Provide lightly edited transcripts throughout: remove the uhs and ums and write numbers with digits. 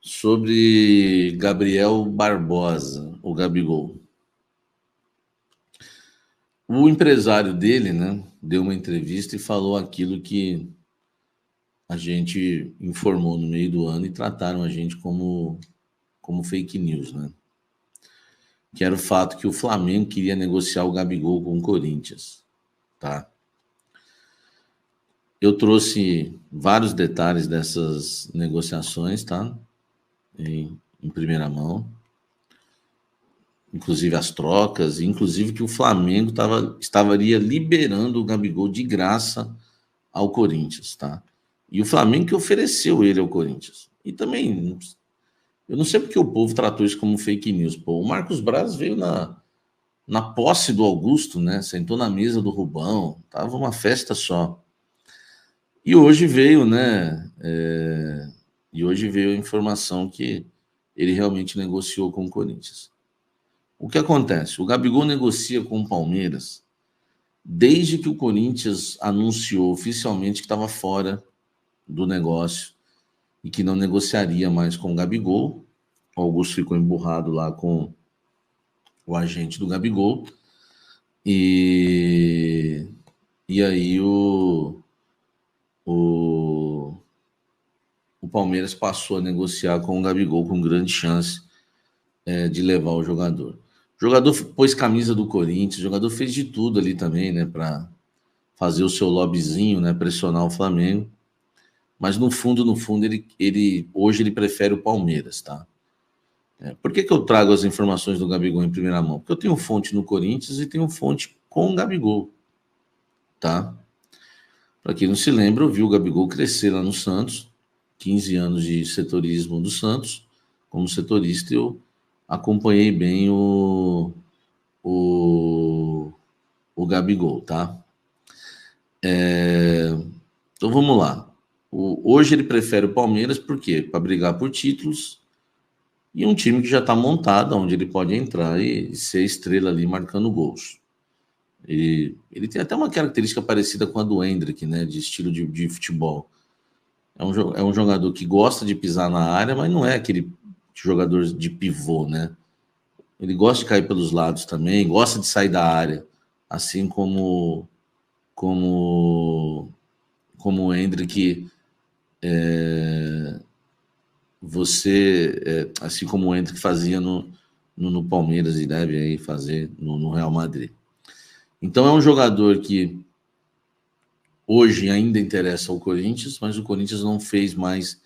sobre Gabriel Barbosa, o Gabigol. O empresário dele, né, deu uma entrevista e falou aquilo que a gente informou no meio do ano e trataram a gente como fake news, né? Que era o fato que o Flamengo queria negociar o Gabigol com o Corinthians, tá? Eu trouxe vários detalhes dessas negociações, tá? Em primeira mão. Inclusive as trocas, inclusive que o Flamengo estaria liberando o Gabigol de graça ao Corinthians, tá? E o Flamengo que ofereceu ele ao Corinthians. E também, eu não sei porque o povo tratou isso como fake news. Pô, o Marcos Braz veio na posse do Augusto, né? Sentou na mesa do Rubão, tava uma festa só. E hoje veio, né? E hoje veio a informação que ele realmente negociou com o Corinthians. O que acontece? O Gabigol negocia com o Palmeiras desde que o Corinthians anunciou oficialmente que estava fora do negócio e que não negociaria mais com o Gabigol. O Augusto ficou emburrado lá com o agente do Gabigol. E aí o Palmeiras passou a negociar com o Gabigol com grande chance de levar o jogador. O jogador pôs camisa do Corinthians, o jogador fez de tudo ali também, né, para fazer o seu lobbyzinho, né, pressionar o Flamengo. Mas no fundo, ele hoje ele prefere o Palmeiras, tá? Por que eu trago as informações do Gabigol em primeira mão? Porque eu tenho fonte no Corinthians e tenho fonte com o Gabigol, tá? Para quem não se lembra, eu vi o Gabigol crescer lá no Santos, 15 anos de setorismo do Santos, como setorista, eu acompanhei bem o Gabigol, tá? Então vamos lá. Hoje ele prefere o Palmeiras, por quê? Para brigar por títulos e um time que já está montado, onde ele pode entrar e ser estrela ali marcando gols. Ele tem até uma característica parecida com a do Endrick, né? De estilo de futebol. É um jogador que gosta de pisar na área, mas não é aquele jogador de pivô, né? Ele gosta de cair pelos lados também, gosta de sair da área, assim como o Endrick, assim como o Endrick fazia no Palmeiras e deve aí fazer no Real Madrid. Então é um jogador que hoje ainda interessa ao Corinthians, mas o Corinthians não fez mais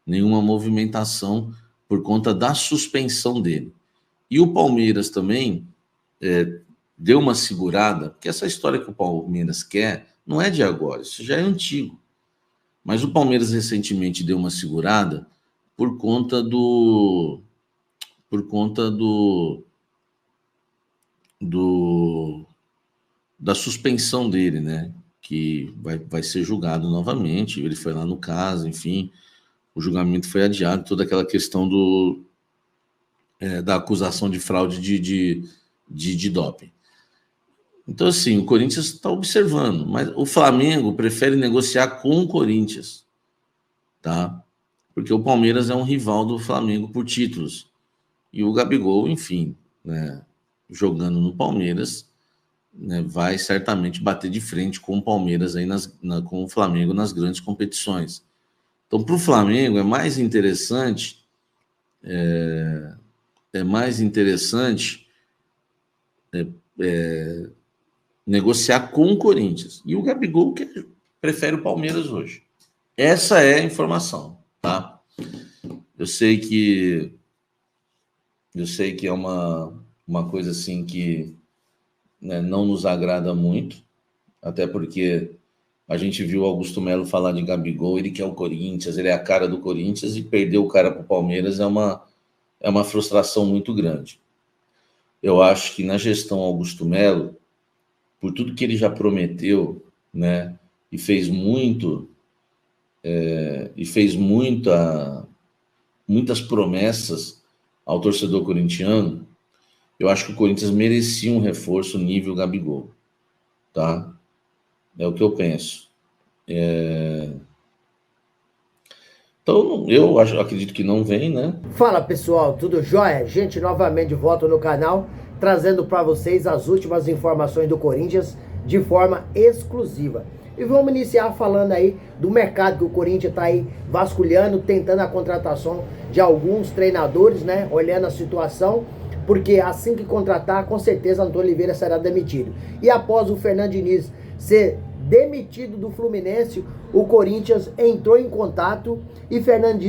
nenhuma movimentação por conta da suspensão dele. E o Palmeiras também deu uma segurada, porque essa história que o Palmeiras quer não é de agora, isso já é antigo. Mas o Palmeiras recentemente deu uma segurada por conta da suspensão dele, né? Que vai ser julgado novamente. Ele foi lá no caso, enfim, o julgamento foi adiado, toda aquela questão da acusação de fraude de doping. Então, assim, o Corinthians está observando, mas o Flamengo prefere negociar com o Corinthians, tá? Porque o Palmeiras é um rival do Flamengo por títulos. E o Gabigol, enfim, né, jogando no Palmeiras, né, vai certamente bater de frente com o Palmeiras aí com o Flamengo nas grandes competições. Então, para o Flamengo é mais interessante negociar com o Corinthians. E o Gabigol prefere o Palmeiras hoje. Essa é a informação, tá? Eu sei que é uma coisa assim que, né, não nos agrada muito, até porque a gente viu o Augusto Melo falar de Gabigol, ele quer o Corinthians, ele é a cara do Corinthians, e perder o cara para o Palmeiras é uma frustração muito grande. Eu acho que na gestão Augusto Melo, por tudo que ele já prometeu, né, e fez muitas promessas ao torcedor corintiano, eu acho que o Corinthians merecia um reforço nível Gabigol, tá? É o que eu penso. Então, acredito que não vem, né? Fala pessoal, tudo jóia? Gente, novamente de volta no canal, trazendo para vocês as últimas informações do Corinthians de forma exclusiva. E vamos iniciar falando aí do mercado que o Corinthians está aí vasculhando, tentando a contratação de alguns treinadores, né? Olhando a situação, porque assim que contratar, com certeza Antônio Oliveira será demitido. E após o Fernando Diniz ser demitido do Fluminense, o Corinthians entrou em contato e Fernando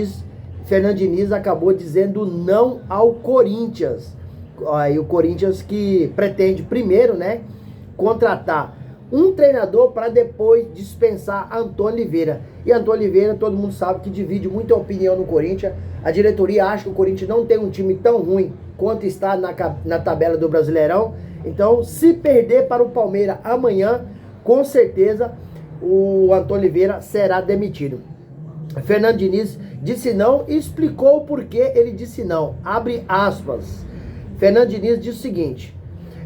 Diniz acabou dizendo não ao Corinthians. E o Corinthians que pretende primeiro, né, contratar um treinador para depois dispensar Antônio Oliveira. E Antônio Oliveira, todo mundo sabe que divide muita opinião no Corinthians. A diretoria acha que o Corinthians não tem um time tão ruim quanto está na tabela do Brasileirão. Então, se perder para o Palmeiras amanhã, com certeza o Antônio Oliveira será demitido. Fernando Diniz disse não e explicou o porquê ele disse não. Abre aspas. Fernando Diniz disse o seguinte: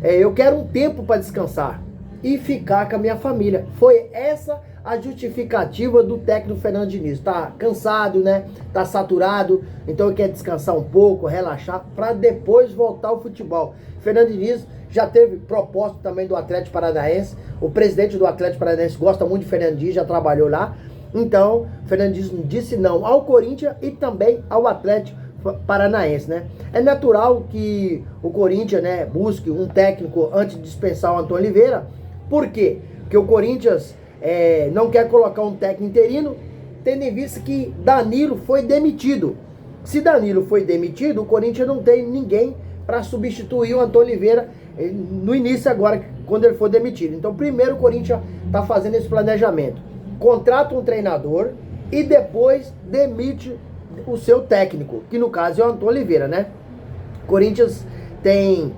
eu quero um tempo para descansar e ficar com a minha família. Foi essa a justificativa do técnico Fernando Diniz. Tá cansado, né? Tá saturado, então quer descansar um pouco, relaxar, para depois voltar ao futebol. Fernando Diniz já teve proposta também do Atlético Paranaense. O presidente do Atlético Paranaense gosta muito de Fernando Diniz, já trabalhou lá. Então, Fernando Diniz disse não ao Corinthians e também ao Atlético Paranaense, né? É natural que o Corinthians, né, busque um técnico antes de dispensar o Antônio Oliveira. Por quê? Porque o Corinthians não quer colocar um técnico interino, tendo em vista que Danilo foi demitido. Se Danilo foi demitido, o Corinthians não tem ninguém para substituir o Antônio Oliveira no início agora, quando ele for demitido. Então, primeiro o Corinthians está fazendo esse planejamento. Contrata um treinador e depois demite o seu técnico, que no caso é o Antônio Oliveira, né? Corinthians tem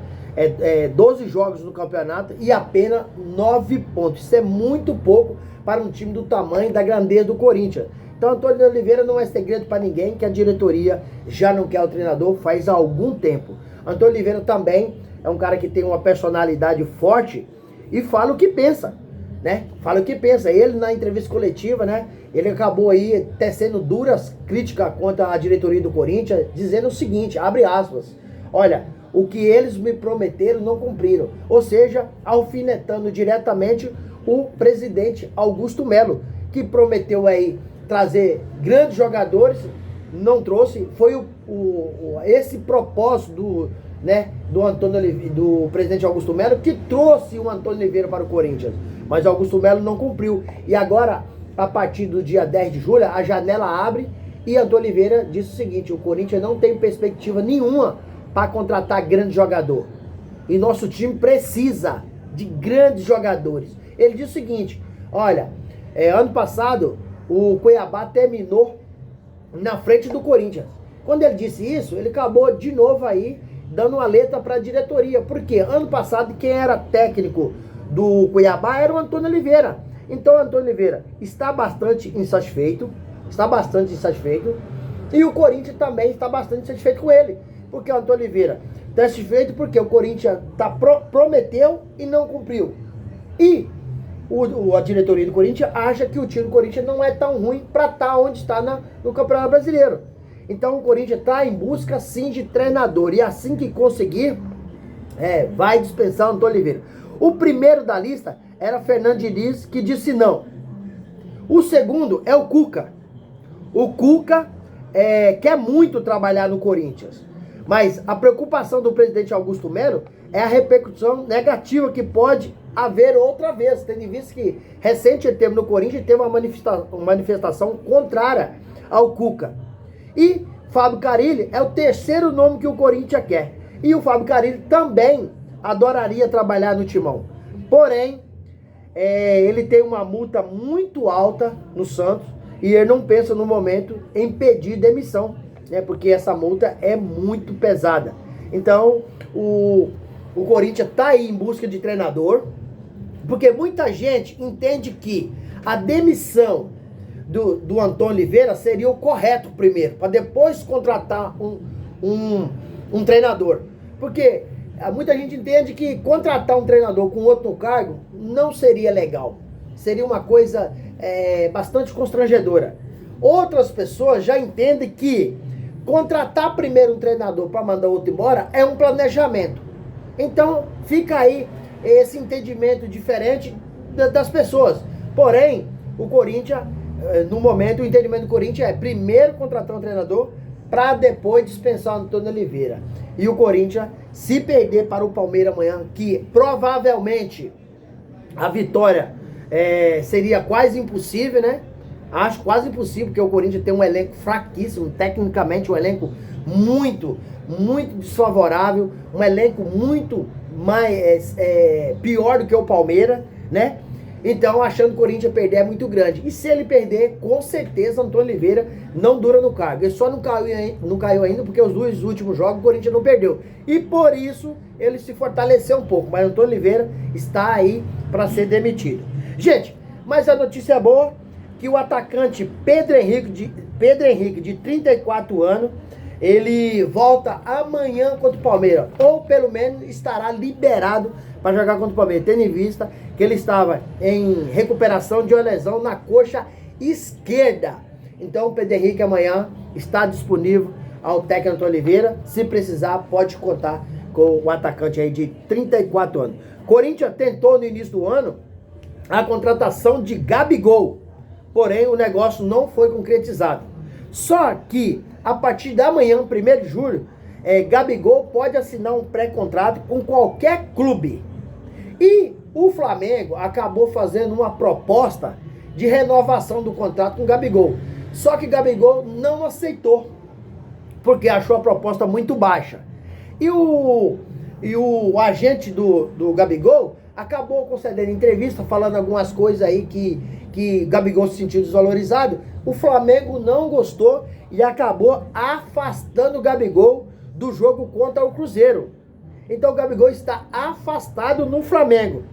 12 jogos no campeonato e apenas 9 pontos. Isso é muito pouco para um time do tamanho, da grandeza do Corinthians. Então, Antônio Oliveira não é segredo para ninguém que a diretoria já não quer o treinador faz algum tempo. Antônio Oliveira também é um cara que tem uma personalidade forte e fala o que pensa, né? Fala o que pensa. Ele, na entrevista coletiva, né, ele acabou aí tecendo duras críticas contra a diretoria do Corinthians, dizendo o seguinte, abre aspas: olha, o que eles me prometeram não cumpriram. Ou seja, alfinetando diretamente o presidente Augusto Melo, que prometeu aí trazer grandes jogadores, não trouxe. Foi esse propósito do Antônio Oliveira, do presidente Augusto Melo, que trouxe o Antônio Oliveira para o Corinthians. Mas Augusto Melo não cumpriu. E agora, a partir do dia 10 de julho, a janela abre e Antônio Oliveira disse o seguinte: o Corinthians não tem perspectiva nenhuma para contratar grande jogador. E nosso time precisa de grandes jogadores. Ele disse o seguinte: olha, ano passado o Cuiabá terminou na frente do Corinthians. Quando ele disse isso, ele acabou de novo aí dando uma letra para a diretoria. Porque ano passado quem era técnico do Cuiabá era o Antônio Oliveira. Então o Antônio Oliveira está bastante insatisfeito. E o Corinthians também está bastante satisfeito com ele. Porque o Antônio Oliveira está satisfeito porque o Corinthians prometeu e não cumpriu. E a diretoria do Corinthians acha que o time do Corinthians não é tão ruim para estar onde está no Campeonato Brasileiro. Então o Corinthians está em busca sim de treinador. E assim que conseguir, vai dispensar o Antônio Oliveira. O primeiro da lista era Fernando Diniz, que disse não. O segundo é o Cuca. O Cuca quer muito trabalhar no Corinthians. Mas a preocupação do presidente Augusto Melo é a repercussão negativa que pode haver outra vez, tendo em vista que recente ele teve no Corinthians e teve uma manifestação contrária ao Cuca. E Fábio Carille é o terceiro nome que o Corinthians quer. E o Fábio Carille também adoraria trabalhar no Timão. Porém, ele tem uma multa muito alta no Santos e ele não pensa no momento em pedir demissão, né, porque essa multa é muito pesada. Então, o Corinthians está aí em busca de treinador, porque muita gente entende que a demissão do Antônio Oliveira seria o correto primeiro, para depois contratar um treinador. Porque muita gente entende que contratar um treinador com outro cargo não seria legal. Seria uma coisa bastante constrangedora. Outras pessoas já entendem que contratar primeiro um treinador para mandar outro embora é um planejamento. Então, fica aí esse entendimento diferente das pessoas. Porém, o Corinthians, no momento, o entendimento do Corinthians é primeiro contratar um treinador para depois dispensar o Antônio Oliveira. E o Corinthians, se perder para o Palmeiras amanhã, que provavelmente a vitória seria quase impossível, né? Acho quase impossível, porque o Corinthians tem um elenco fraquíssimo, tecnicamente um elenco muito desfavorável, um elenco muito mais pior do que o Palmeiras, né? Então, achando que o Corinthians perder é muito grande. E se ele perder, com certeza, Antônio Oliveira não dura no cargo. Ele só não caiu ainda porque os 2 últimos jogos o Corinthians não perdeu. E por isso, ele se fortaleceu um pouco. Mas Antônio Oliveira está aí para ser demitido. Gente, mas a notícia é boa, que o atacante Pedro Henrique, de 34 anos, ele volta amanhã contra o Palmeiras. Ou pelo menos estará liberado para jogar contra o Palmeiras, tendo em vista que ele estava em recuperação de uma lesão na coxa esquerda. Então o Pedro Henrique amanhã está disponível ao técnico Oliveira. Se precisar, pode contar com o atacante aí de 34 anos. Corinthians tentou no início do ano a contratação de Gabigol, porém o negócio não foi concretizado. Só que a partir da manhã, 1º de julho, Gabigol pode assinar um pré-contrato com qualquer clube. E o Flamengo acabou fazendo uma proposta de renovação do contrato com o Gabigol. Só que Gabigol não aceitou, porque achou a proposta muito baixa. E o agente do Gabigol acabou concedendo entrevista, falando algumas coisas aí que Gabigol se sentiu desvalorizado. O Flamengo não gostou e acabou afastando o Gabigol do jogo contra o Cruzeiro. Então o Gabigol está afastado no Flamengo.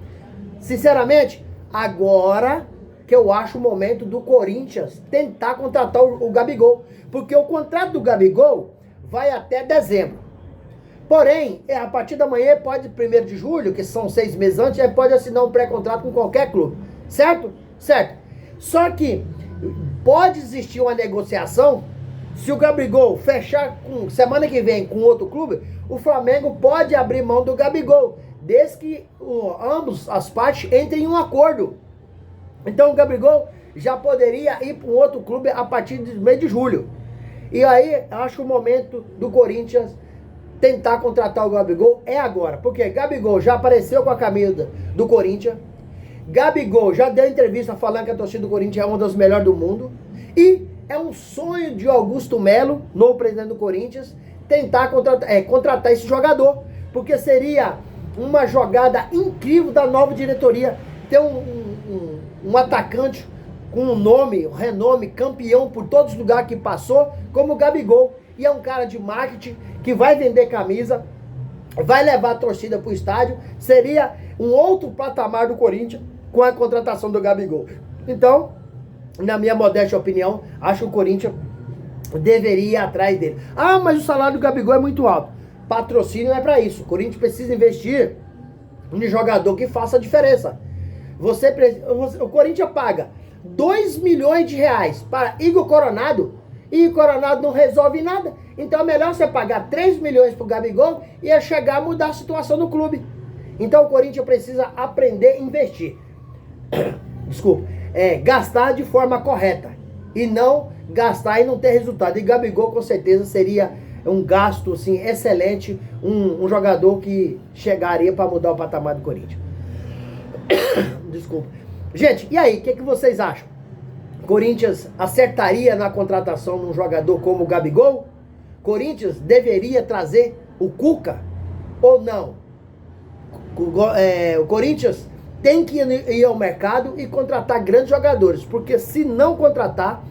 Sinceramente, agora que eu acho o momento do Corinthians tentar contratar o Gabigol. Porque o contrato do Gabigol vai até dezembro. Porém, a partir da manhã, pode, 1º de julho, que são 6 meses antes, ele pode assinar um pré-contrato com qualquer clube. Certo? Certo. Só que pode existir uma negociação. Se o Gabigol fechar semana que vem com outro clube, o Flamengo pode abrir mão do Gabigol, desde que ambos as partes entrem em um acordo. Então o Gabigol já poderia ir para um outro clube a partir do mês de julho. E aí, acho que o momento do Corinthians tentar contratar o Gabigol é agora. Porque Gabigol já apareceu com a camisa do Corinthians. Gabigol já deu entrevista falando que a torcida do Corinthians é uma das melhores do mundo. E é um sonho de Augusto Melo, novo presidente do Corinthians, tentar contratar esse jogador. Porque seria uma jogada incrível da nova diretoria ter um atacante com um nome, renome, campeão por todos os lugares que passou, como o Gabigol. E é um cara de marketing que vai vender camisa, vai levar a torcida para o estádio. Seria um outro patamar do Corinthians com a contratação do Gabigol. Então, na minha modesta opinião, acho que o Corinthians deveria ir atrás dele. Ah, mas o salário do Gabigol é muito alto. Patrocínio é para isso. O Corinthians precisa investir em jogador que faça a diferença. O Corinthians paga 2 milhões de reais para Igor Coronado e o Coronado não resolve nada. Então é melhor você pagar 3 milhões para o Gabigol e chegar a mudar a situação do clube. Então o Corinthians precisa aprender a investir. Desculpa. Gastar de forma correta. E não gastar e não ter resultado. E Gabigol com certeza seria um gasto assim, excelente. Um jogador que chegaria para mudar o patamar do Corinthians. Desculpa. Gente, e aí? O que vocês acham? Corinthians acertaria na contratação de um jogador como o Gabigol? Corinthians deveria trazer o Cuca ou não? O Corinthians tem que ir ao mercado e contratar grandes jogadores, porque se não contratar,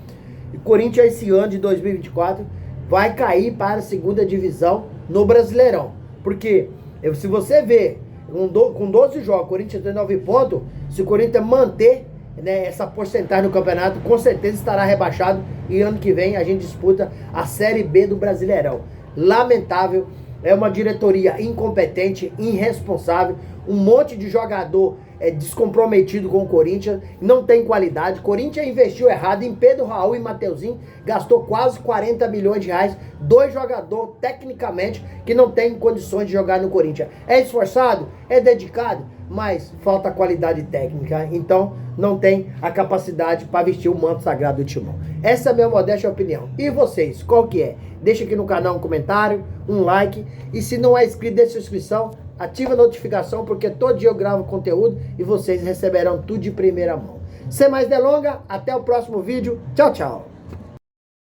o Corinthians esse ano de 2024 vai cair para a segunda divisão no Brasileirão. Porque se você vê, com 12 jogos, o Corinthians tem 9 pontos, se o Corinthians manter essa porcentagem no campeonato, com certeza estará rebaixado e ano que vem a gente disputa a Série B do Brasileirão. Lamentável, é uma diretoria incompetente, irresponsável, um monte de jogador descomprometido com o Corinthians, não tem qualidade. Corinthians investiu errado em Pedro Raul e Mateuzinho, gastou quase 40 milhões de reais, 2 jogadores tecnicamente que não tem condições de jogar no Corinthians. É esforçado, é dedicado, mas falta qualidade técnica, então não tem a capacidade para vestir o manto sagrado do Timão. Essa é a minha modesta opinião. E vocês, qual que é? Deixa aqui no canal um comentário, um like, e se não é inscrito, deixa a inscrição, ativa a notificação, porque todo dia eu gravo conteúdo e vocês receberão tudo de primeira mão. Sem mais delongas, até o próximo vídeo. Tchau, tchau.